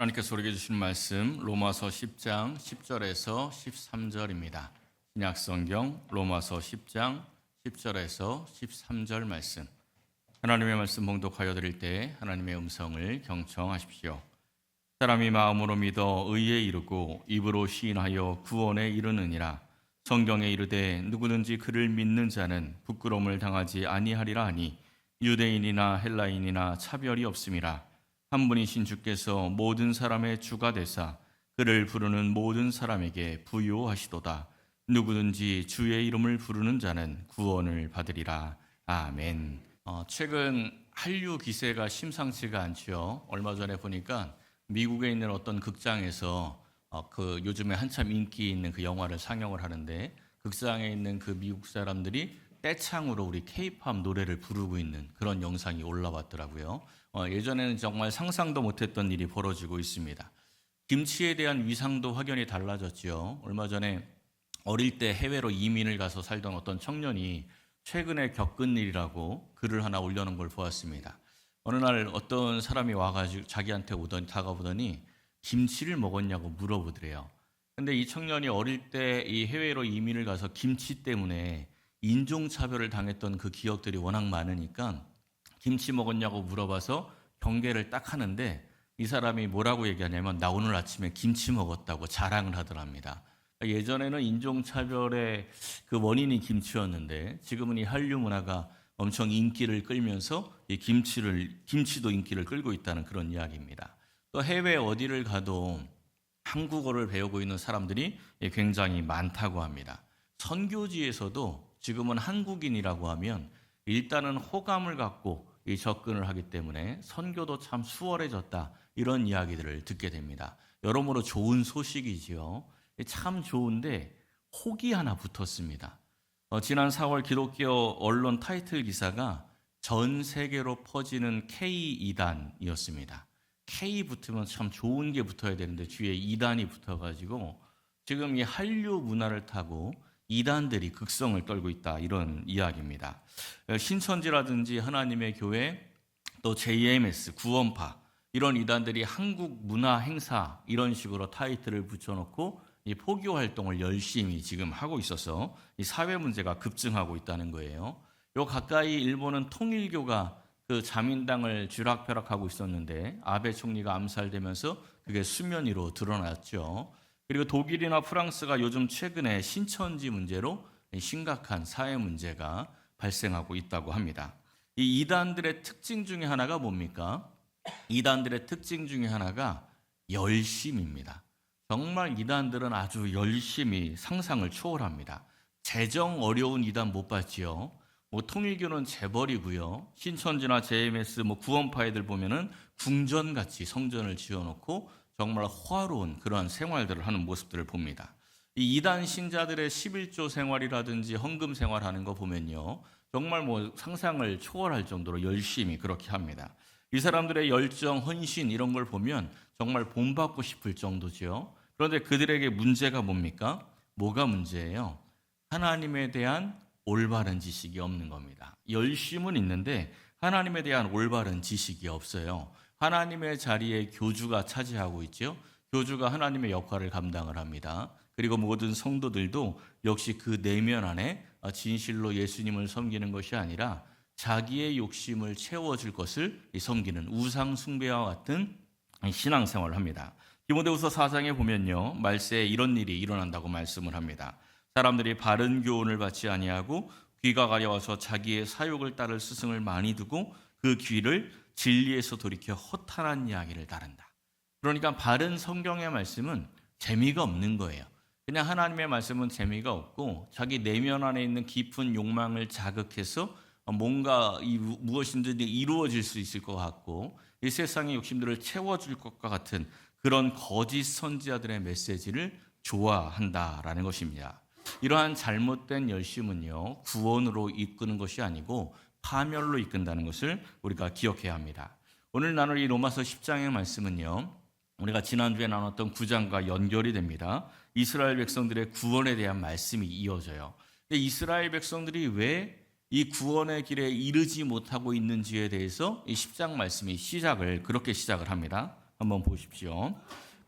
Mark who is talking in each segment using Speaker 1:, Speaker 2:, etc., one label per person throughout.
Speaker 1: 하나님께서 우리에게 주신 말씀 로마서 10장 10절에서 13절입니다. 신약성경 로마서 10장 10절에서 13절 말씀. 하나님의 말씀 봉독하여 드릴 때 하나님의 음성을 경청하십시오. 사람이 마음으로 믿어 의에 이르고 입으로 시인하여 구원에 이르느니라. 성경에 이르되 누구든지 그를 믿는 자는 부끄러움을 당하지 아니하리라 하니 유대인이나 헬라인이나 차별이 없음이라. 한 분이신 주께서 모든 사람의 주가 되사 그를 부르는 모든 사람에게 부요하시도다. 누구든지 주의 이름을 부르는 자는 구원을 받으리라. 아멘. 최근 한류 기세가 심상치가 않죠. 얼마 전에 보니까 미국에 있는 어떤 극장에서 그 요즘에 한참 인기 있는 그 영화를 상영을 하는데 극장에 있는 그 미국 사람들이 떼창으로 우리 K-팝 노래를 부르고 있는 그런 영상이 올라왔더라고요. 예전에는 정말 상상도 못했던 일이 벌어지고 있습니다. 김치에 대한 위상도 확연히 달라졌죠. 얼마 전에 어릴 때 해외로 이민을 가서 살던 어떤 청년이 최근에 겪은 일이라고 글을 하나 올려놓은 걸 보았습니다. 어느 날 어떤 사람이 와가지고 자기한테 다가오더니 김치를 먹었냐고 물어보더래요. 근데 이 청년이 어릴 때 이 해외로 이민을 가서 김치 때문에 인종차별을 당했던 그 기억들이 워낙 많으니까 김치 먹었냐고 물어봐서 경계를 딱 하는데 이 사람이 뭐라고 얘기하냐면 나 오늘 아침에 김치 먹었다고 자랑을 하더랍니다. 예전에는 인종차별의 그 원인이 김치였는데 지금은 이 한류 문화가 엄청 인기를 끌면서 이 김치도 인기를 끌고 있다는 그런 이야기입니다. 또 해외 어디를 가도 한국어를 배우고 있는 사람들이 굉장히 많다고 합니다. 선교지에서도 지금은 한국인이라고 하면 일단은 호감을 갖고 이 접근을 하기 때문에 선교도 참 수월해졌다 이런 이야기들을 듣게 됩니다. 여러모로 좋은 소식이지요. 참 좋은데 혹이 하나 붙었습니다. 지난 4월 기독교 언론 타이틀 기사가 전 세계로 퍼지는 K2단이었습니다. K 붙으면 참 좋은 게 붙어야 되는데 뒤에 2단이 붙어가지고 지금 이 한류 문화를 타고 이단들이 극성을 떨고 있다 이런 이야기입니다. 신천지라든지 하나님의 교회 또 JMS 구원파 이런 이단들이 한국 문화 행사 이런 식으로 타이틀을 붙여놓고 이 포교 활동을 열심히 지금 하고 있어서 이 사회 문제가 급증하고 있다는 거예요. 요 가까이 일본은 통일교가 그 자민당을 쥐락펴락하고 있었는데 아베 총리가 암살되면서 그게 수면 위로 드러났죠. 그리고 독일이나 프랑스가 요즘 최근에 신천지 문제로 심각한 사회 문제가 발생하고 있다고 합니다. 이 이단들의 특징 중에 하나가 뭡니까? 이단들의 특징 중에 하나가 열심입니다. 정말 이단들은 아주 열심히 상상을 초월합니다. 재정 어려운 이단 못 봤지요. 통일교는 재벌이고요. 신천지나 JMS 구원파 애들 보면은 궁전같이 성전을 지어놓고 정말 호화로운 그러한 생활들을 하는 모습들을 봅니다. 이 이단 신자들의 11조 생활이라든지 헌금 생활하는 거 보면요. 정말 상상을 초월할 정도로 열심히 그렇게 합니다. 이 사람들의 열정, 헌신 이런 걸 보면 정말 본받고 싶을 정도죠. 그런데 그들에게 문제가 뭡니까? 뭐가 문제예요? 하나님에 대한 올바른 지식이 없는 겁니다. 열심은 있는데 하나님에 대한 올바른 지식이 없어요. 하나님의 자리에 교주가 차지하고 있죠. 교주가 하나님의 역할을 감당을 합니다. 그리고 모든 성도들도 역시 그 내면 안에 진실로 예수님을 섬기는 것이 아니라 자기의 욕심을 채워줄 것을 섬기는 우상 숭배와 같은 신앙생활을 합니다. 디모데후서 4장에 보면요. 말세에 이런 일이 일어난다고 말씀을 합니다. 사람들이 바른 교훈을 받지 아니하고 귀가 가려워서 자기의 사욕을 따를 스승을 많이 두고 그 귀를 진리에서 돌이켜 허탄한 이야기를 따른다. 그러니까 바른 성경의 말씀은 재미가 없는 거예요. 그냥 하나님의 말씀은 재미가 없고 자기 내면 안에 있는 깊은 욕망을 자극해서 뭔가 무엇인지 이루어질 수 있을 것 같고 이 세상의 욕심들을 채워줄 것과 같은 그런 거짓 선지자들의 메시지를 좋아한다라는 것입니다. 이러한 잘못된 열심은요, 구원으로 이끄는 것이 아니고 파멸로 이끈다는 것을 우리가 기억해야 합니다. 오늘 나눌 이 로마서 10장의 말씀은요, 우리가 지난주에 나눴던 9장과 연결이 됩니다. 이스라엘 백성들의 구원에 대한 말씀이 이어져요. 근데 이스라엘 백성들이 왜 이 구원의 길에 이르지 못하고 있는지에 대해서 이 10장 말씀이 그렇게 시작을 합니다. 한번 보십시오.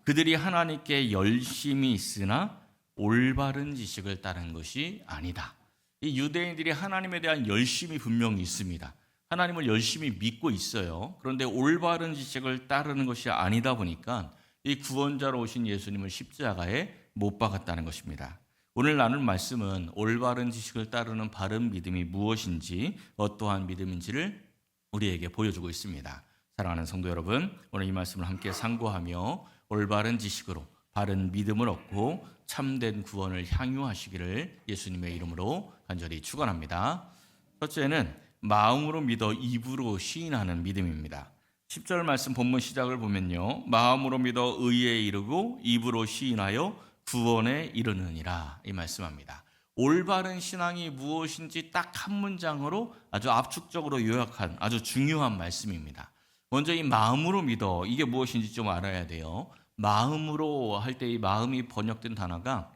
Speaker 1: 그들이 하나님께 열심히 있으나 올바른 지식을 따른 것이 아니다. 이 유대인들이 하나님에 대한 열심이 분명히 있습니다. 하나님을 열심히 믿고 있어요. 그런데 올바른 지식을 따르는 것이 아니다 보니까 이 구원자로 오신 예수님을 십자가에 못 박았다는 것입니다. 오늘 나눌 말씀은 올바른 지식을 따르는 바른 믿음이 무엇인지, 어떠한 믿음인지를 우리에게 보여주고 있습니다. 사랑하는 성도 여러분, 오늘 이 말씀을 함께 상고하며 올바른 지식으로 바른 믿음을 얻고 참된 구원을 향유하시기를 예수님의 이름으로 간절히 축원합니다. 첫째는 마음으로 믿어 입으로 시인하는 믿음입니다. 10절 말씀 본문 시작을 보면요, 마음으로 믿어 의에 이르고 입으로 시인하여 구원에 이르느니라, 이 말씀합니다. 올바른 신앙이 무엇인지 딱 한 문장으로 아주 압축적으로 요약한 아주 중요한 말씀입니다. 먼저 이 마음으로 믿어, 이게 무엇인지 좀 알아야 돼요. 마음으로 할 때 이 마음이 번역된 단어가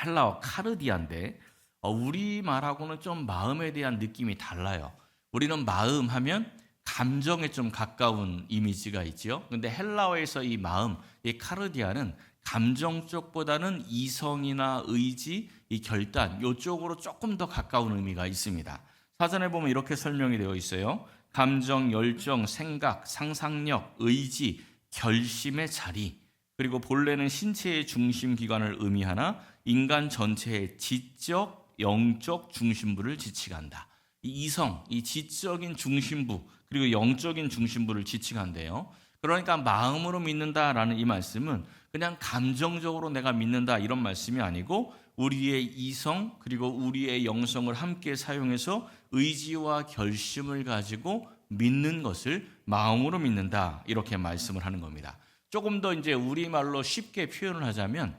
Speaker 1: 헬라어 카르디아인데 우리말하고는 좀 마음에 대한 느낌이 달라요. 우리는 마음 하면 감정에 좀 가까운 이미지가 있지요. 근데 헬라어에서 이 마음, 이 카르디아는 감정 쪽보다는 이성이나 의지, 이 결단, 이쪽으로 조금 더 가까운 의미가 있습니다. 사전에 보면 이렇게 설명이 되어 있어요. 감정, 열정, 생각, 상상력, 의지, 결심의 자리, 그리고 본래는 신체의 중심 기관을 의미하나 인간 전체의 지적, 영적 중심부를 지칭한다. 이 이성, 이 지적인 중심부, 그리고 영적인 중심부를 지칭한대요. 그러니까 마음으로 믿는다라는 이 말씀은 그냥 감정적으로 내가 믿는다 이런 말씀이 아니고 우리의 이성 그리고 우리의 영성을 함께 사용해서 의지와 결심을 가지고 믿는 것을 마음으로 믿는다, 이렇게 말씀을 하는 겁니다. 조금 더 이제 우리말로 쉽게 표현을 하자면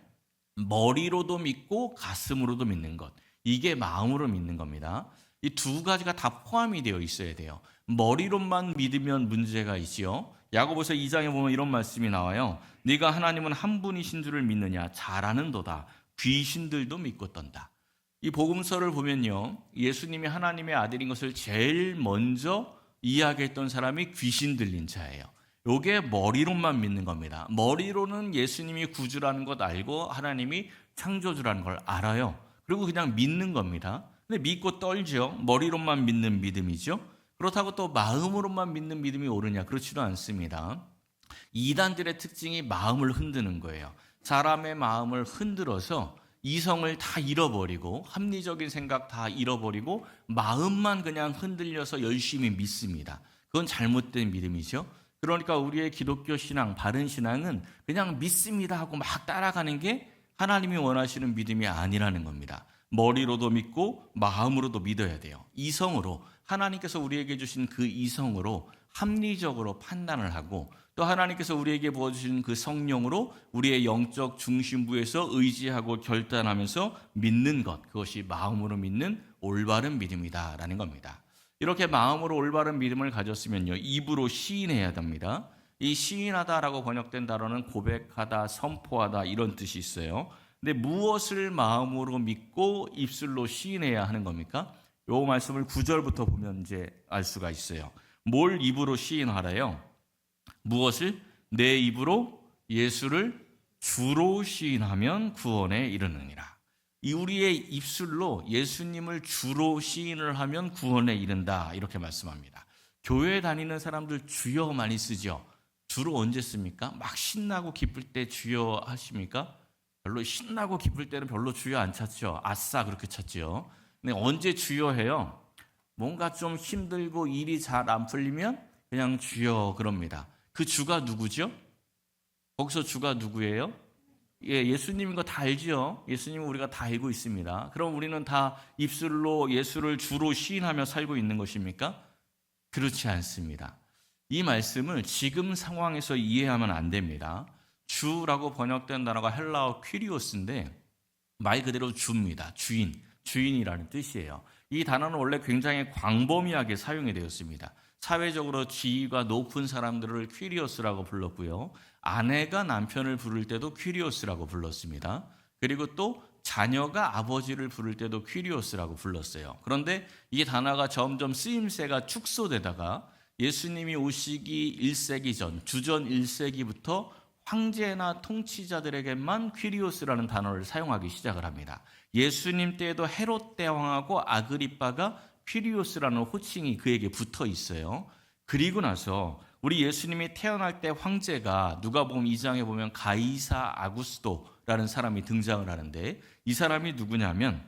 Speaker 1: 머리로도 믿고 가슴으로도 믿는 것, 이게 마음으로 믿는 겁니다. 이 두 가지가 다 포함이 되어 있어야 돼요. 머리로만 믿으면 문제가 있지요. 야고보서 2장에 보면 이런 말씀이 나와요. 네가 하나님은 한 분이신 줄을 믿느냐? 잘 아는도다. 귀신들도 믿고 떤다. 이 복음서를 보면요, 예수님이 하나님의 아들인 것을 제일 먼저 이야기했던 사람이 귀신 들린 자예요. 이게 머리로만 믿는 겁니다. 머리로는 예수님이 구주라는 것 알고 하나님이 창조주라는 걸 알아요. 그리고 그냥 믿는 겁니다. 근데 믿고 떨죠. 머리로만 믿는 믿음이죠. 그렇다고 또 마음으로만 믿는 믿음이 옳으냐? 그렇지도 않습니다. 이단들의 특징이 마음을 흔드는 거예요. 사람의 마음을 흔들어서 이성을 다 잃어버리고 합리적인 생각 다 잃어버리고 마음만 그냥 흔들려서 열심히 믿습니다. 그건 잘못된 믿음이죠. 그러니까 우리의 기독교 신앙, 바른 신앙은 그냥 믿습니다 하고 막 따라가는 게 하나님이 원하시는 믿음이 아니라는 겁니다. 머리로도 믿고 마음으로도 믿어야 돼요. 이성으로, 하나님께서 우리에게 주신 그 이성으로 합리적으로 판단을 하고 또 하나님께서 우리에게 부어주신 그 성령으로 우리의 영적 중심부에서 의지하고 결단하면서 믿는 것, 그것이 마음으로 믿는 올바른 믿음이다라는 겁니다. 이렇게 마음으로 올바른 믿음을 가졌으면요, 입으로 시인해야 됩니다. 이 시인하다라고 번역된 단어는 고백하다, 선포하다 이런 뜻이 있어요. 근데 무엇을 마음으로 믿고 입술로 시인해야 하는 겁니까? 요 말씀을 9절부터 보면 이제 알 수가 있어요. 뭘 입으로 시인하래요? 무엇을? 내 입으로 예수를 주로 시인하면 구원에 이르느니라. 이 우리의 입술로 예수님을 주로 시인을 하면 구원에 이른다, 이렇게 말씀합니다. 교회 다니는 사람들 주여 많이 쓰죠. 주로 언제 씁니까? 막 신나고 기쁠 때 주여 하십니까? 별로 신나고 기쁠 때는 별로 주여 안 찾죠. 아싸 그렇게 찾죠. 근데 언제 주여 해요? 뭔가 좀 힘들고 일이 잘 안 풀리면 그냥 주여 그럽니다. 그 주가 누구죠? 거기서 주가 누구예요? 예수님인 거 다 알죠? 예수님은 우리가 다 알고 있습니다. 그럼 우리는 다 입술로 예수를 주로 시인하며 살고 있는 것입니까? 그렇지 않습니다. 이 말씀을 지금 상황에서 이해하면 안 됩니다. 주라고 번역된 단어가 헬라어 퀴리오스인데 말 그대로 주입니다. 주인, 주인이라는 뜻이에요. 이 단어는 원래 굉장히 광범위하게 사용이 되었습니다. 사회적으로 지위가 높은 사람들을 퀴리오스라고 불렀고요. 아내가 남편을 부를 때도 퀴리오스라고 불렀습니다. 그리고 또 자녀가 아버지를 부를 때도 퀴리오스라고 불렀어요. 그런데 이 단어가 점점 쓰임새가 축소되다가 예수님이 오시기 1세기 전, 주전 1세기부터 황제나 통치자들에게만 퀴리오스라는 단어를 사용하기 시작을 합니다. 예수님 때에도 헤롯 대왕하고 아그리빠가 퀴리오스라는 호칭이 그에게 붙어 있어요. 그리고 나서 우리 예수님이 태어날 때 황제가 누가복음 2장에 보면 가이사 아구스토라는 사람이 등장을 하는데, 이 사람이 누구냐면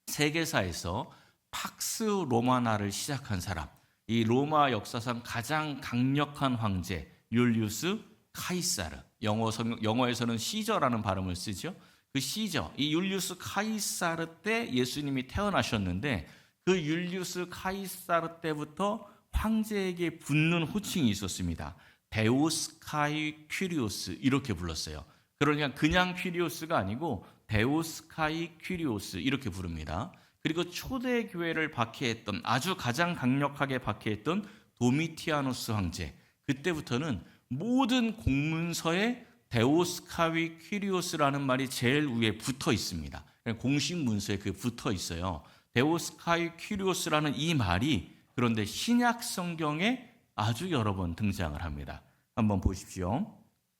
Speaker 1: 세계사에서 팍스 로마나를 시작한 사람, 이 로마 역사상 가장 강력한 황제 율리우스 카이사르, 영어에서는 시저라는 발음을 쓰죠. 그 시저, 이 율리우스 카이사르 때 예수님이 태어나셨는데, 그 율리우스 카이사르 때부터 황제에게 붙는 호칭이 있었습니다. 데우스 카이 퀴리오스, 이렇게 불렀어요. 그러니까 그냥 퀴리오스가 아니고 데우스 카이 퀴리오스 이렇게 부릅니다. 그리고 초대 교회를 박해했던, 아주 가장 강력하게 박해했던 도미티아누스 황제, 그때부터는 모든 공문서에 데오스카위 퀴리오스라는 말이 제일 위에 붙어 있습니다. 공식 문서에 그 붙어 있어요. 데오스카위 퀴리오스라는 이 말이 그런데 신약 성경에 아주 여러 번 등장을 합니다. 한번 보십시오.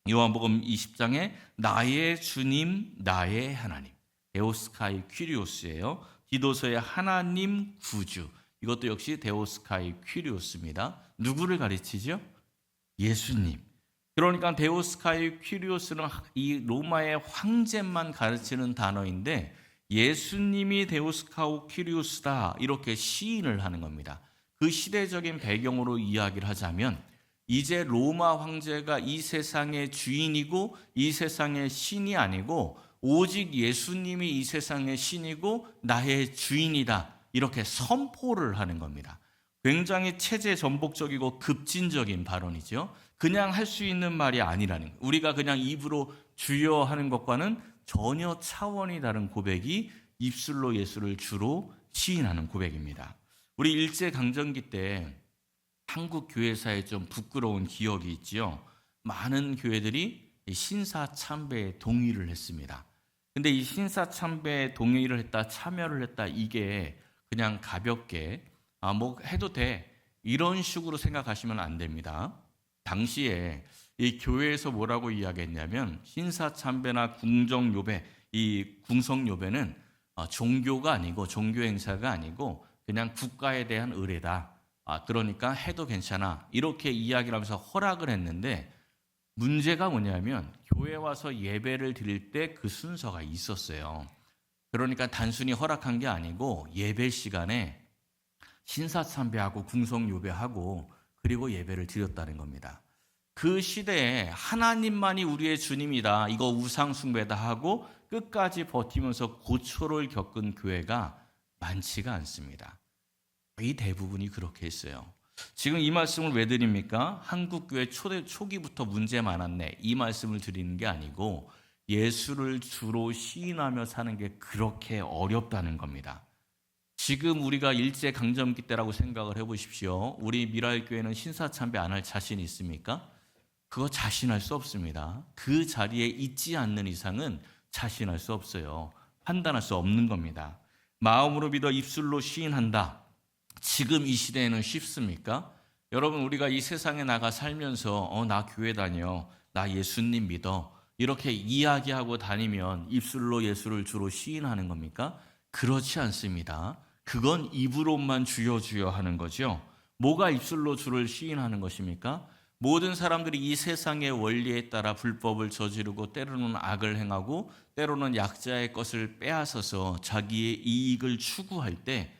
Speaker 1: 요한복음 20장에 나의 주님, 나의 하나님, 데오스카이 퀴리오스예요. 디도서의 하나님 구주, 이것도 역시 데오스카이 퀴리오스입니다. 누구를 가르치죠? 예수님. 그러니까 데오스카이 퀴리오스는 이 로마의 황제만 가르치는 단어인데, 예수님이 데오스카우 퀴리오스다 이렇게 시인을 하는 겁니다. 그 시대적인 배경으로 이야기를 하자면, 이제 로마 황제가 이 세상의 주인이고 이 세상의 신이 아니고 오직 예수님이 이 세상의 신이고 나의 주인이다, 이렇게 선포를 하는 겁니다. 굉장히 체제 전복적이고 급진적인 발언이죠. 그냥 할 수 있는 말이 아니라는, 우리가 그냥 입으로 주여 하는 것과는 전혀 차원이 다른 고백이 입술로 예수를 주로 시인하는 고백입니다. 우리 일제강점기 때 한국 교회사에 좀 부끄러운 기억이 있지요. 많은 교회들이 신사참배에 동의를 했습니다. 근데 이 신사참배에 동의를 했다, 참여를 했다, 이게 그냥 가볍게 뭐 해도 돼, 이런 식으로 생각하시면 안 됩니다. 당시에 이 교회에서 뭐라고 이야기했냐면, 신사참배나 궁정요배, 이 궁성요배는 종교가 아니고 종교 행사가 아니고 그냥 국가에 대한 의례다. 그러니까 해도 괜찮아, 이렇게 이야기를 하면서 허락을 했는데, 문제가 뭐냐면 교회 와서 예배를 드릴 때 그 순서가 있었어요. 그러니까 단순히 허락한 게 아니고 예배 시간에 신사참배하고 궁성요배하고 그리고 예배를 드렸다는 겁니다. 그 시대에 하나님만이 우리의 주님이다, 이거 우상숭배다 하고 끝까지 버티면서 고초를 겪은 교회가 많지가 않습니다. 거의 대부분이 그렇게 했어요. 지금 이 말씀을 왜 드립니까? 한국교회 초기부터 문제 많았네, 이 말씀을 드리는 게 아니고, 예수를 주로 시인하며 사는 게 그렇게 어렵다는 겁니다. 지금 우리가 일제강점기 때라고 생각을 해보십시오. 우리 미라일교회는 신사참배 안 할 자신 있습니까? 그거 자신할 수 없습니다. 그 자리에 있지 않는 이상은 자신할 수 없어요. 판단할 수 없는 겁니다. 마음으로 믿어 입술로 시인한다, 지금 이 시대에는 쉽습니까? 여러분, 우리가 이 세상에 나가 살면서 나 교회 다녀, 나 예수님 믿어, 이렇게 이야기하고 다니면 입술로 예수를 주로 시인하는 겁니까? 그렇지 않습니다. 그건 입으로만 주여 주여 하는 거죠. 뭐가 입술로 주를 시인하는 것입니까? 모든 사람들이 이 세상의 원리에 따라 불법을 저지르고 때로는 악을 행하고 때로는 약자의 것을 빼앗아서 자기의 이익을 추구할 때,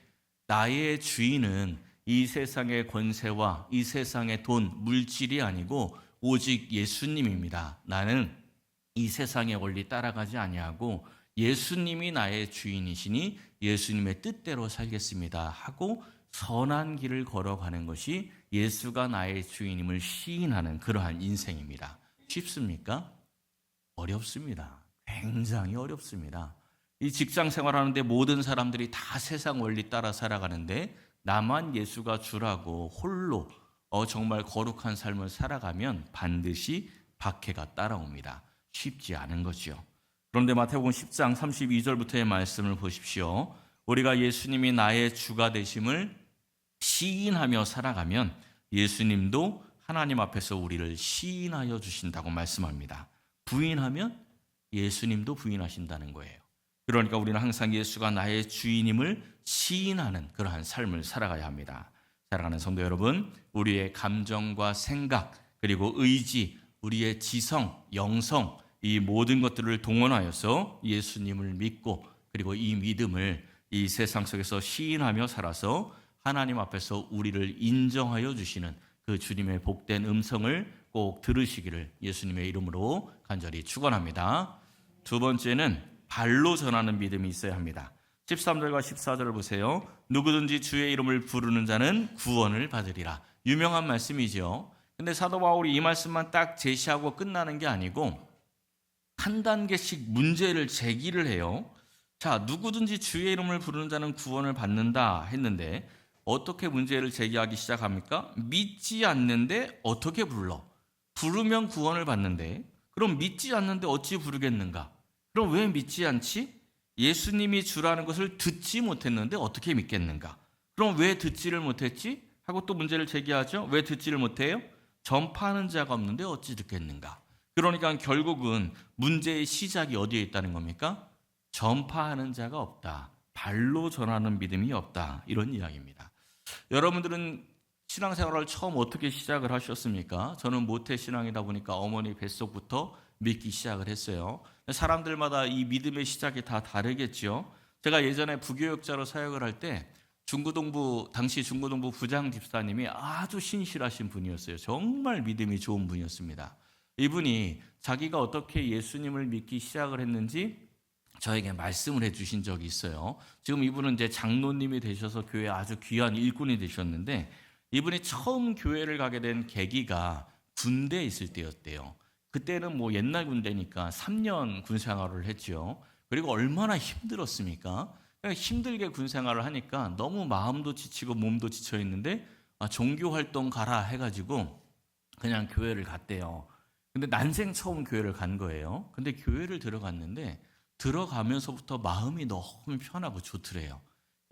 Speaker 1: 나의 주인은 이 세상의 권세와 이 세상의 돈, 물질이 아니고 오직 예수님입니다. 나는 이 세상의 원리 따라가지 아니하고 예수님이 나의 주인이시니 예수님의 뜻대로 살겠습니다 하고 선한 길을 걸어가는 것이 예수가 나의 주인임을 시인하는 그러한 인생입니다. 쉽습니까? 어렵습니다. 굉장히 어렵습니다. 이 직장 생활하는데 모든 사람들이 다 세상 원리 따라 살아가는데 나만 예수가 주라고 홀로 정말 거룩한 삶을 살아가면 반드시 박해가 따라옵니다. 쉽지 않은 거죠. 그런데 마태복음 10장 32절부터의 말씀을 보십시오. 우리가 예수님이 나의 주가 되심을 시인하며 살아가면 예수님도 하나님 앞에서 우리를 시인하여 주신다고 말씀합니다. 부인하면 예수님도 부인하신다는 거예요. 그러니까 우리는 항상 예수가 나의 주인임을 시인하는 그러한 삶을 살아가야 합니다. 사랑하는 성도 여러분, 우리의 감정과 생각, 그리고 의지, 우리의 지성, 영성, 이 모든 것들을 동원하여서 예수님을 믿고, 그리고 이 믿음을 이 세상 속에서 시인하며 살아서 하나님 앞에서 우리를 인정하여 주시는 그 주님의 복된 음성을 꼭 들으시기를 예수님의 이름으로 간절히 축원합니다. 두 번째는 발로 전하는 믿음이 있어야 합니다. 13절과 14절을 보세요. 누구든지 주의 이름을 부르는 자는 구원을 받으리라. 유명한 말씀이죠. 근데 사도 바울이 이 말씀만 딱 제시하고 끝나는 게 아니고 한 단계씩 문제를 제기를 해요. 자, 누구든지 주의 이름을 부르는 자는 구원을 받는다 했는데 어떻게 문제를 제기하기 시작합니까? 믿지 않는데 어떻게 불러? 부르면 구원을 받는데 그럼 믿지 않는데 어찌 부르겠는가? 그럼 왜 믿지 않지? 예수님이 주라는 것을 듣지 못했는데 어떻게 믿겠는가? 그럼 왜 듣지를 못했지? 하고 또 문제를 제기하죠. 왜 듣지를 못해요? 전파하는 자가 없는데 어찌 듣겠는가? 그러니까 결국은 문제의 시작이 어디에 있다는 겁니까? 전파하는 자가 없다. 발로 전하는 믿음이 없다. 이런 이야기입니다. 여러분들은 신앙생활을 처음 어떻게 시작을 하셨습니까? 저는 모태신앙이다 보니까 어머니 뱃속부터 믿기 시작을 했어요. 사람들마다 이 믿음의 시작이 다 다르겠죠. 제가 예전에 부교육자로 사역을 할 때 당시 중고등부 부장 집사님이 아주 신실하신 분이었어요. 정말 믿음이 좋은 분이었습니다. 이분이 자기가 어떻게 예수님을 믿기 시작을 했는지 저에게 말씀을 해주신 적이 있어요. 지금 이분은 이제 장로님이 되셔서 교회 아주 귀한 일꾼이 되셨는데 이분이 처음 교회를 가게 된 계기가 군대에 있을 때였대요. 그때는 뭐 옛날 군대니까 3년 군 생활을 했죠. 그리고 얼마나 힘들었습니까? 힘들게 군 생활을 하니까 너무 마음도 지치고 몸도 지쳐 있는데 종교 활동 가라 해가지고 그냥 교회를 갔대요. 근데 난생 처음 교회를 간 거예요. 근데 교회를 들어갔는데 들어가면서부터 마음이 너무 편하고 좋더래요.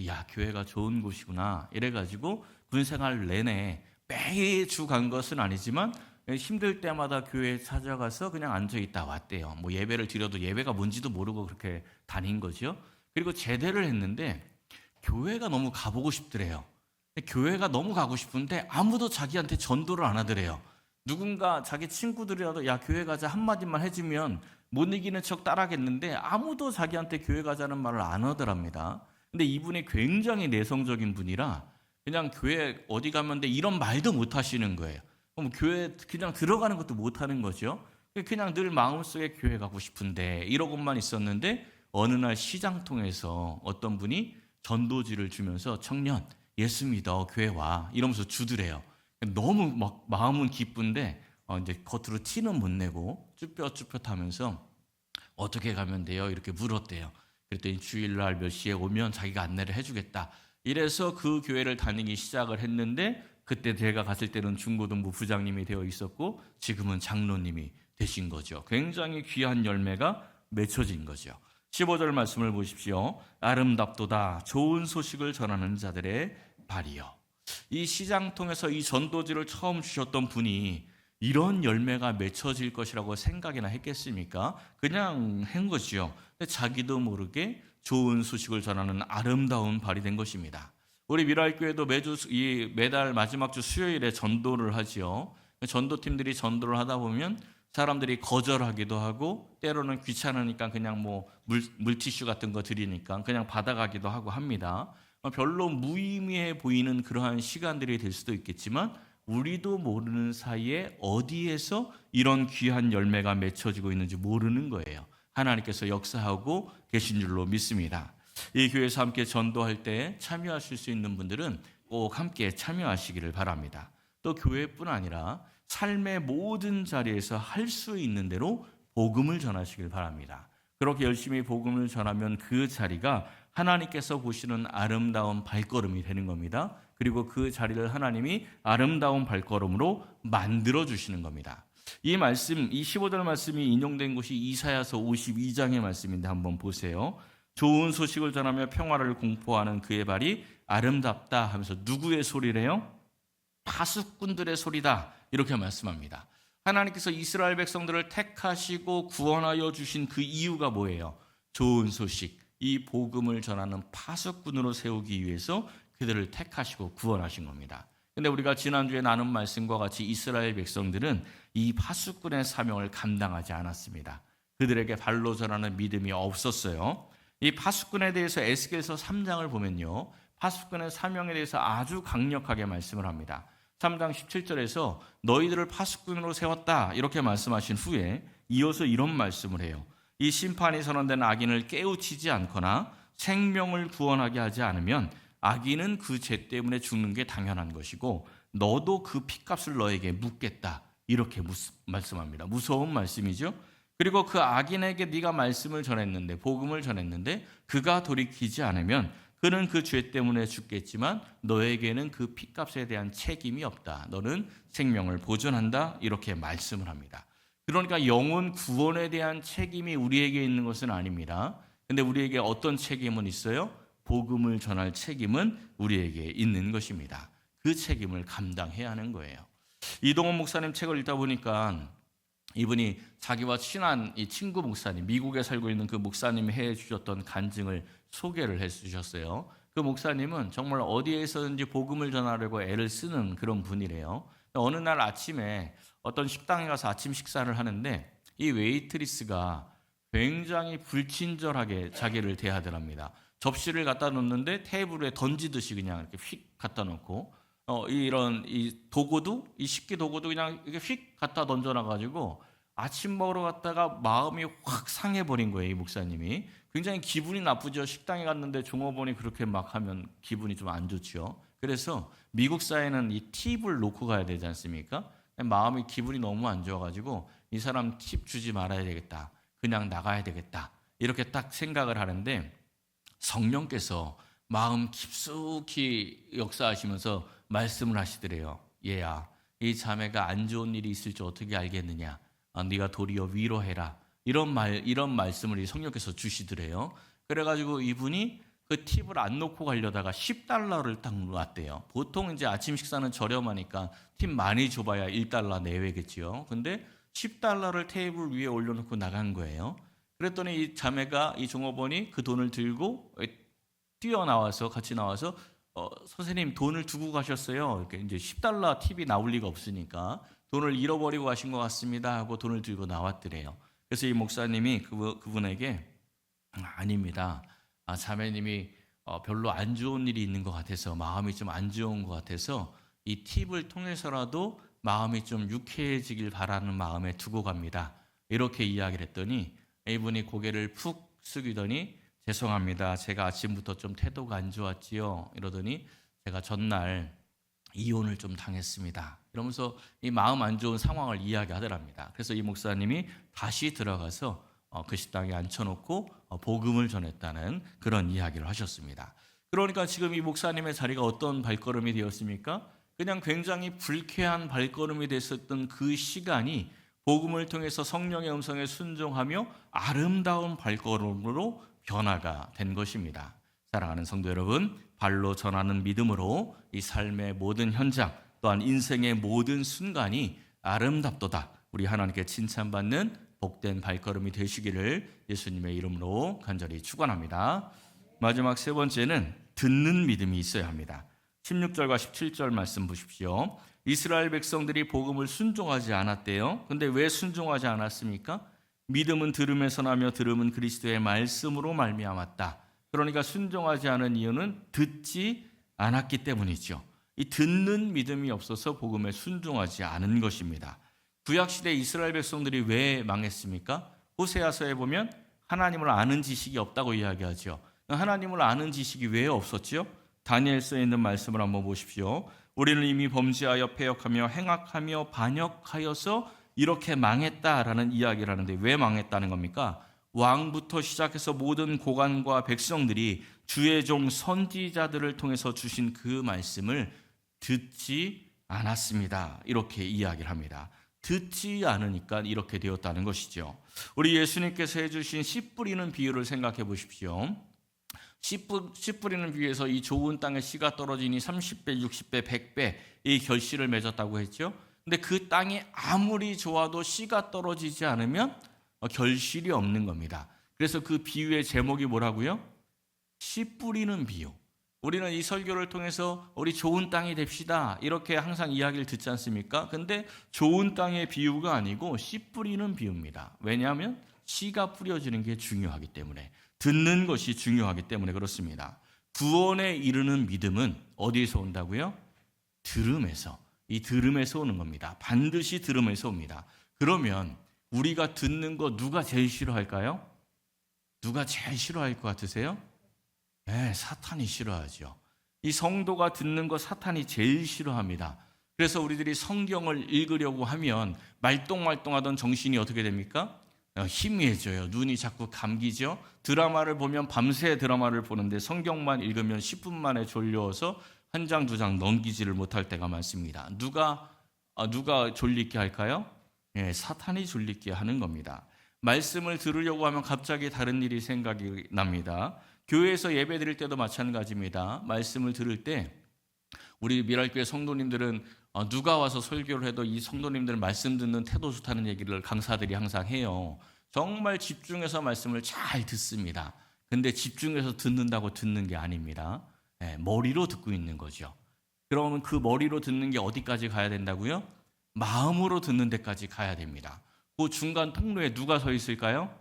Speaker 1: 야, 교회가 좋은 곳이구나 이래가지고 군 생활 내내 매주 간 것은 아니지만 힘들 때마다 교회에 찾아가서 그냥 앉아있다 왔대요. 뭐 예배를 드려도 예배가 뭔지도 모르고 그렇게 다닌 거죠. 그리고 제대를 했는데 교회가 너무 가보고 싶더래요. 교회가 너무 가고 싶은데 아무도 자기한테 전도를 안 하더래요. 누군가 자기 친구들이라도 야 교회 가자 한마디만 해주면 못 이기는 척 따라하겠는데 아무도 자기한테 교회 가자는 말을 안 하더랍니다. 근데 이분이 굉장히 내성적인 분이라 그냥 교회 어디 가면 돼 이런 말도 못 하시는 거예요. 그럼 교회 그냥 들어가는 것도 못 하는 거죠. 그냥 늘 마음속에 교회 가고 싶은데 이러고만 있었는데 어느 날 시장통에서 어떤 분이 전도지를 주면서 청년 예수 믿어 교회 와 이러면서 주더래요. 너무 막 마음은 기쁜데 이제 겉으로 티는 못 내고 쭈뼛쭈뼛하면서 어떻게 가면 돼요? 이렇게 물었대요. 그랬더니 주일날 몇 시에 오면 자기가 안내를 해주겠다. 이래서 그 교회를 다니기 시작을 했는데 그때 제가 갔을 때는 중고등부 부장님이 되어 있었고 지금은 장로님이 되신 거죠. 굉장히 귀한 열매가 맺혀진 거죠. 15절 말씀을 보십시오. 아름답도다 좋은 소식을 전하는 자들의 발이요. 이 시장통에서 이 전도지를 처음 주셨던 분이 이런 열매가 맺혀질 것이라고 생각이나 했겠습니까? 그냥 한 것이요. 근데 자기도 모르게 좋은 소식을 전하는 아름다운 발이 된 것입니다. 우리 미랄교회도 매달 마지막 주 수요일에 전도를 하지요. 전도팀들이 전도를 하다 보면 사람들이 거절하기도 하고 때로는 귀찮으니까 그냥 뭐 물티슈 같은 거 드리니까 그냥 받아가기도 하고 합니다. 별로 무의미해 보이는 그러한 시간들이 될 수도 있겠지만 우리도 모르는 사이에 어디에서 이런 귀한 열매가 맺혀지고 있는지 모르는 거예요. 하나님께서 역사하고 계신 줄로 믿습니다. 이 교회에서 함께 전도할 때 참여하실 수 있는 분들은 꼭 함께 참여하시기를 바랍니다. 또 교회뿐 아니라 삶의 모든 자리에서 할 수 있는 대로 복음을 전하시길 바랍니다. 그렇게 열심히 복음을 전하면 그 자리가 하나님께서 보시는 아름다운 발걸음이 되는 겁니다. 그리고 그 자리를 하나님이 아름다운 발걸음으로 만들어 주시는 겁니다. 이 말씀, 이 15절 말씀이 인용된 곳이 이사야서 52장의 말씀인데 한번 보세요. 좋은 소식을 전하며 평화를 공포하는 그의 발이 아름답다 하면서 누구의 소리래요? 파수꾼들의 소리다 이렇게 말씀합니다. 하나님께서 이스라엘 백성들을 택하시고 구원하여 주신 그 이유가 뭐예요? 좋은 소식, 이 복음을 전하는 파수꾼으로 세우기 위해서 그들을 택하시고 구원하신 겁니다. 근데 우리가 지난주에 나눈 말씀과 같이 이스라엘 백성들은 이 파수꾼의 사명을 감당하지 않았습니다. 그들에게 발로 전하는 믿음이 없었어요. 이 파수꾼에 대해서 에스겔서 3장을 보면요, 파수꾼의 사명에 대해서 아주 강력하게 말씀을 합니다. 3장 17절에서 너희들을 파수꾼으로 세웠다 이렇게 말씀하신 후에 이어서 이런 말씀을 해요. 이 심판이 선언된 악인을 깨우치지 않거나 생명을 구원하게 하지 않으면 악인은 그 죄 때문에 죽는 게 당연한 것이고 너도 그 핏값을 너에게 묻겠다 이렇게 말씀합니다. 무서운 말씀이죠. 그리고 그 악인에게 네가 말씀을 전했는데, 복음을 전했는데 그가 돌이키지 않으면 그는 그 죄 때문에 죽겠지만 너에게는 그 핏값에 대한 책임이 없다. 너는 생명을 보존한다 이렇게 말씀을 합니다. 그러니까 영혼 구원에 대한 책임이 우리에게 있는 것은 아닙니다. 근데 우리에게 어떤 책임은 있어요? 복음을 전할 책임은 우리에게 있는 것입니다. 그 책임을 감당해야 하는 거예요. 이동원 목사님 책을 읽다 보니까 이분이 자기와 친한 이 친구 목사님, 미국에 살고 있는 그 목사님이 해주셨던 간증을 소개를 해주셨어요. 그 목사님은 정말 어디에서든지 복음을 전하려고 애를 쓰는 그런 분이래요. 어느 날 아침에 어떤 식당에 가서 아침 식사를 하는데 이 웨이트리스가 굉장히 불친절하게 자기를 대하더랍니다. 접시를 갖다 놓는데 테이블에 던지듯이 그냥 이렇게 휙 갖다 놓고 이 도구도, 이 식기 도구도 그냥 이렇게 휙 갖다 던져놔가지고 아침 먹으러 갔다가 마음이 확 상해버린 거예요. 이 목사님이 굉장히 기분이 나쁘죠. 식당에 갔는데 종업원이 그렇게 막 하면 기분이 좀 안 좋죠. 그래서 미국 사회는 이 팁을 놓고 가야 되지 않습니까? 마음이 기분이 너무 안 좋아가지고 이 사람 팁 주지 말아야 되겠다, 그냥 나가야 되겠다 이렇게 딱 생각을 하는데 성령께서 마음 깊숙이 역사하시면서 말씀을 하시더래요. 얘야, 이 자매가 안 좋은 일이 있을 줄 어떻게 알겠느냐? 네가 도리어 위로해라. 이런 말씀을 이 성령께서 주시더래요. 그래가지고 이분이 그 팁을 안 놓고 가려다가 $10를 딱 놨대요. 보통 이제 아침 식사는 저렴하니까 팁 많이 줘봐야 $1 내외겠지요. 근데 $10를 테이블 위에 올려놓고 나간 거예요. 그랬더니 이 자매가, 이 종업원이 그 돈을 들고 뛰어나와서 같이 나와서 선생님 돈을 두고 가셨어요. 이렇게 이제 $10 팁이 나올 리가 없으니까 돈을 잃어버리고 가신 것 같습니다 하고 돈을 들고 나왔더래요. 그래서 이 목사님이 그분에게 아닙니다. 자매님이 별로 안 좋은 일이 있는 것 같아서, 마음이 좀 안 좋은 것 같아서 이 팁을 통해서라도 마음이 좀 유쾌해지길 바라는 마음에 두고 갑니다. 이렇게 이야기를 했더니 이분이 고개를 푹 숙이더니 죄송합니다. 제가 아침부터 좀 태도가 안 좋았지요. 이러더니 제가 전날 이혼을 좀 당했습니다. 이러면서 이 마음 안 좋은 상황을 이야기하더랍니다. 그래서 이 목사님이 다시 들어가서 그 식당에 앉혀놓고 복음을 전했다는 그런 이야기를 하셨습니다. 그러니까 지금 이 목사님의 자리가 어떤 발걸음이 되었습니까? 그냥 굉장히 불쾌한 발걸음이 됐었던 그 시간이 복음을 통해서 성령의 음성에 순종하며 아름다운 발걸음으로 변화가 된 것입니다. 사랑하는 성도 여러분, 발로 전하는 믿음으로 이 삶의 모든 현장, 또한 인생의 모든 순간이 아름답도다. 우리 하나님께 칭찬받는 복된 발걸음이 되시기를 예수님의 이름으로 간절히 축원합니다. 마지막 세 번째는 듣는 믿음이 있어야 합니다. 16절과 17절 말씀 보십시오. 이스라엘 백성들이 복음을 순종하지 않았대요. 근데 왜 순종하지 않았습니까? 믿음은 들음에서 나며 들음은 그리스도의 말씀으로 말미암았다. 그러니까 순종하지 않은 이유는 듣지 않았기 때문이죠. 이 듣는 믿음이 없어서 복음에 순종하지 않은 것입니다. 구약시대 이스라엘 백성들이 왜 망했습니까? 호세아서에 보면 하나님을 아는 지식이 없다고 이야기하죠. 하나님을 아는 지식이 왜 없었죠? 다니엘서에 있는 말씀을 한번 보십시오. 우리는 이미 범죄하여 패역하며 행악하며 반역하여서 이렇게 망했다라는 이야기를 하는데 왜 망했다는 겁니까? 왕부터 시작해서 모든 고관과 백성들이 주의 종 선지자들을 통해서 주신 그 말씀을 듣지 않았습니다. 이렇게 이야기를 합니다. 듣지 않으니까 이렇게 되었다는 것이죠. 우리 예수님께서 해주신 씨 뿌리는 비유를 생각해 보십시오. 씨 뿌리는 비유에서 이 좋은 땅에 씨가 떨어지니 30배, 60배, 100배 이 결실을 맺었다고 했죠. 근데 그 땅이 아무리 좋아도 씨가 떨어지지 않으면 결실이 없는 겁니다. 그래서 그 비유의 제목이 뭐라고요? 씨 뿌리는 비유. 우리는 이 설교를 통해서 우리 좋은 땅이 됩시다 이렇게 항상 이야기를 듣지 않습니까? 근데 좋은 땅의 비유가 아니고 씨 뿌리는 비유입니다. 왜냐하면 씨가 뿌려지는 게 중요하기 때문에, 듣는 것이 중요하기 때문에 그렇습니다. 구원에 이르는 믿음은 어디에서 온다고요? 들음에서. 이 들음에서 오는 겁니다. 반드시 들음에서 옵니다. 그러면 우리가 듣는 거 누가 제일 싫어할까요? 누가 제일 싫어할 것 같으세요? 네, 사탄이 싫어하죠. 이 성도가 듣는 거 사탄이 제일 싫어합니다. 그래서 우리들이 성경을 읽으려고 하면 말똥말똥하던 정신이 어떻게 됩니까? 희미해져요. 눈이 자꾸 감기죠. 드라마를 보면 밤새 드라마를 보는데 성경만 읽으면 10분 만에 졸려서 한 장, 두 장 넘기지를 못할 때가 많습니다. 누가 졸리게 할까요? 네, 사탄이 졸리게 하는 겁니다. 말씀을 들으려고 하면 갑자기 다른 일이 생각이 납니다. 교회에서 예배 드릴 때도 마찬가지입니다. 말씀을 들을 때 우리 미랄교회 성도님들은 누가 와서 설교를 해도 이 성도님들 말씀 듣는 태도 좋다는 얘기를 강사들이 항상 해요. 정말 집중해서 말씀을 잘 듣습니다. 근데 집중해서 듣는다고 듣는 게 아닙니다. 머리로 듣고 있는 거죠. 그러면 그 머리로 듣는 게 어디까지 가야 된다고요? 마음으로 듣는 데까지 가야 됩니다. 그 중간 통로에 누가 서 있을까요?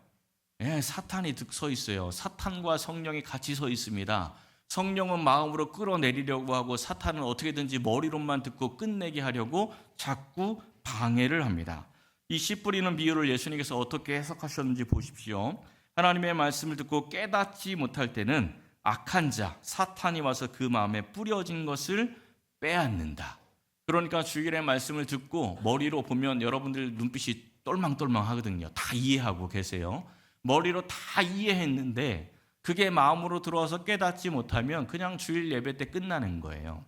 Speaker 1: 사탄이 서 있어요. 사탄과 성령이 같이 서 있습니다. 성령은 마음으로 끌어내리려고 하고 사탄은 어떻게든지 머리로만 듣고 끝내게 하려고 자꾸 방해를 합니다. 이 씨 뿌리는 비유를 예수님께서 어떻게 해석하셨는지 보십시오. 하나님의 말씀을 듣고 깨닫지 못할 때는 악한 자, 사탄이 와서 그 마음에 뿌려진 것을 빼앗는다. 그러니까 주일의 말씀을 듣고 머리로 보면 여러분들 눈빛이 똘망똘망 하거든요. 다 이해하고 계세요. 머리로 다 이해했는데 그게 마음으로 들어와서 깨닫지 못하면 그냥 주일 예배 때 끝나는 거예요.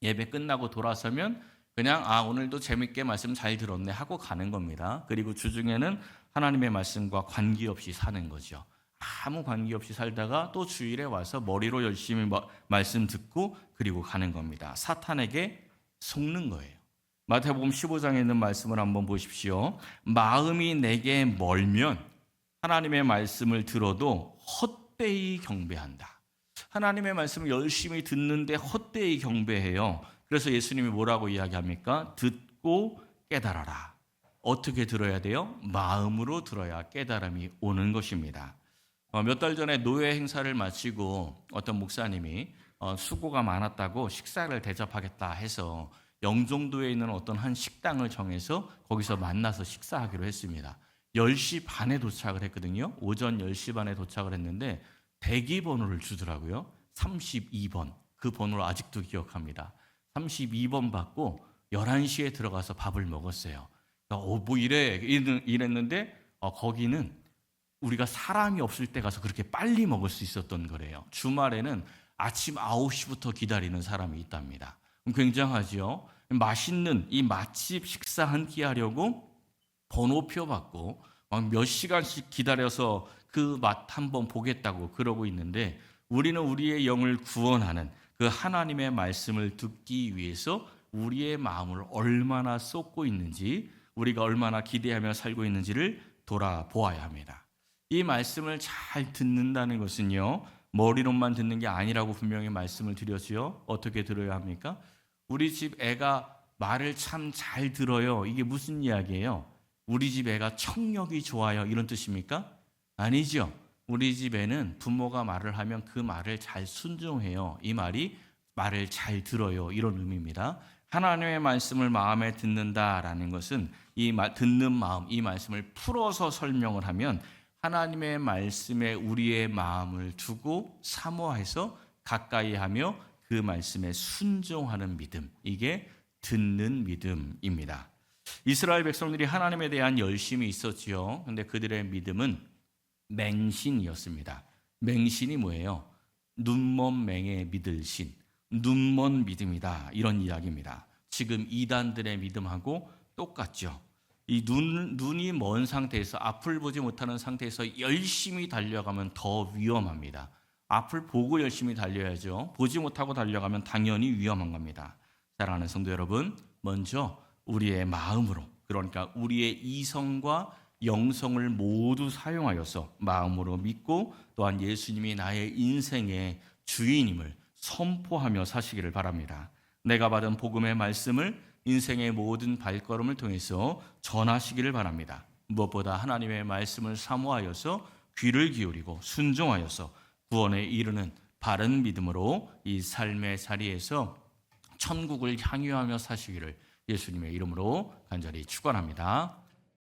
Speaker 1: 예배 끝나고 돌아서면 그냥 오늘도 재밌게 말씀 잘 들었네 하고 가는 겁니다. 그리고 주중에는 하나님의 말씀과 관계없이 사는 거죠. 아무 관계없이 살다가 또 주일에 와서 머리로 열심히 말씀 듣고 그리고 가는 겁니다. 사탄에게 속는 거예요. 마태복음 15장에 있는 말씀을 한번 보십시오. 마음이 내게 멀면 하나님의 말씀을 들어도 헛되이 경배한다. 하나님의 말씀을 열심히 듣는데 헛되이 경배해요. 그래서 예수님이 뭐라고 이야기합니까? 듣고 깨달아라. 어떻게 들어야 돼요? 마음으로 들어야 깨달음이 오는 것입니다. 몇 달 전에 노예 행사를 마치고 어떤 목사님이 수고가 많았다고 식사를 대접하겠다 해서 영종도에 있는 어떤 한 식당을 정해서 거기서 만나서 식사하기로 했습니다. 10시 반에 도착을 했거든요. 오전 10시 반에 도착을 했는데 대기번호를 주더라고요. 32번. 그 번호를 아직도 기억합니다. 32번 받고 11시에 들어가서 밥을 먹었어요. 이랬는데 거기는 우리가 사람이 없을 때 가서 그렇게 빨리 먹을 수 있었던 거래요. 주말에는 아침 9시부터 기다리는 사람이 있답니다. 굉장하죠. 맛있는 이 맛집 식사 한 끼 하려고 번호표 받고 막 몇 시간씩 기다려서 그 맛 한번 보겠다고 그러고 있는데 우리는 우리의 영을 구원하는 그 하나님의 말씀을 듣기 위해서 우리의 마음을 얼마나 쏟고 있는지, 우리가 얼마나 기대하며 살고 있는지를 돌아보아야 합니다. 이 말씀을 잘 듣는다는 것은요, 머리로만 듣는 게 아니라고 분명히 말씀을 드렸지요. 어떻게 들어야 합니까? 우리 집 애가 말을 참 잘 들어요. 이게 무슨 이야기예요? 우리 집 애가 청력이 좋아요. 이런 뜻입니까? 아니죠. 우리 집 애는 부모가 말을 하면 그 말을 잘 순종해요. 이 말이 말을 잘 들어요. 이런 의미입니다. 하나님의 말씀을 마음에 듣는다라는 것은 듣는 마음, 이 말씀을 풀어서 설명을 하면 하나님의 말씀에 우리의 마음을 두고 사모해서 가까이 하며 그 말씀에 순종하는 믿음, 이게 듣는 믿음입니다. 이스라엘 백성들이 하나님에 대한 열심이 있었지요. 그런데 그들의 믿음은 맹신이었습니다. 맹신이 뭐예요? 눈먼 맹에 믿을 신, 눈먼 믿음이다, 이런 이야기입니다. 지금 이단들의 믿음하고 똑같죠. 이 눈이 먼 상태에서 앞을 보지 못하는 상태에서 열심히 달려가면 더 위험합니다. 앞을 보고 열심히 달려야죠. 보지 못하고 달려가면 당연히 위험한 겁니다. 사랑하는 성도 여러분, 먼저 우리의 마음으로, 그러니까 우리의 이성과 영성을 모두 사용하여서 마음으로 믿고 또한 예수님이 나의 인생의 주인임을 선포하며 사시기를 바랍니다. 내가 받은 복음의 말씀을 인생의 모든 발걸음을 통해서 전하시기를 바랍니다. 무엇보다 하나님의 말씀을 사모하여서 귀를 기울이고 순종하여서 구원에 이르는 바른 믿음으로 이 삶의 자리에서 천국을 향유하며 사시기를 예수님의 이름으로 간절히 축원합니다.